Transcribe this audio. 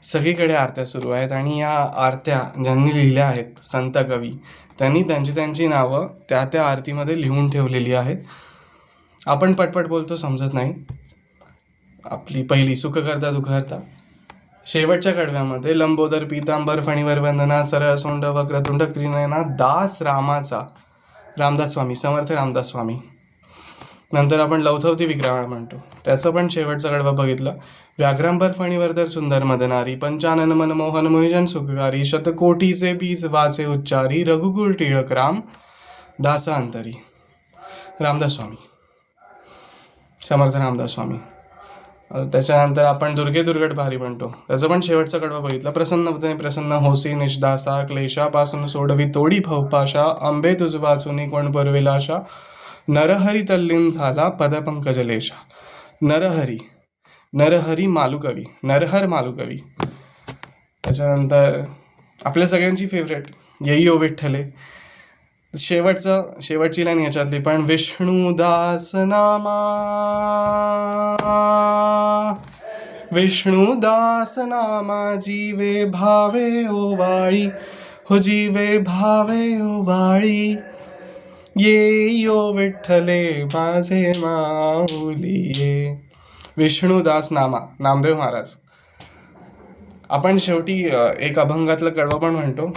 सगळीकडे आरत्या सुरू आहेत आणि या आरत्या ज्यांनी लिहिल्या आहेत संत कवी, त्यांनी त्यांची त्यांची नावं त्या त्या आरतीमध्ये लिहून ठेवलेली आहेत. आपण पटपट बोलतो, समजत नाही. आपली पहिली सुख करता दुःख करता. शेवटच्या कडव्यामध्ये लंबोदर पीतांबर फणीवर वंदना सरळ सोंड वक्रतुंड त्रिनयना दास रामाचा, रामदास स्वामी, समर्थ रामदास स्वामी. नंतर आपण लवथवती विक्राळ म्हणतो, त्याचं पण शेवटचा कडवा बघितलं. व्याघ्रांबर फणीवर्धर सुंदर मदनारी, पंचानन मनमोहन मुनिजन सुखकारी, शतकोटीचे बीज वाचे उच्चारी, रघुकुल टिळक राम दासांतरी. रामदास स्वामी, समर्थ रामदास स्वामी. त्याच्यानंतर आपण दुर्गे दुर्गट भारी म्हणतो, त्याचं पण शेवटचा कडवा बघितला. प्रसन्न प्रसन्न होसी निष्दासा, क्लेशापासून सोडवी तोडी भवपाशा, अंबे तुझ वाचुनी कोण परविलाशा, नरहरी तल्लीन झाला पदपंकजलेशा. नरहरी, नरहरी मालुकवी, नरहर मालुकवी. त्याच्यानंतर आपल्या सगळ्यांची फेवरेट येई ओ विठ्ठले. शेवटची लाईन याच्यातली पण, विष्णुदास नामा, विष्णुदास नामा जीवे भावे ओवाळी, हो जीवे भावे ओवाळी, ये ओ विठ्ठले माझे माऊली ये. विष्णुदास नामा, नामदेव महाराज. आपण शेवटी एक अभंगातलं कडवं पण म्हणतो,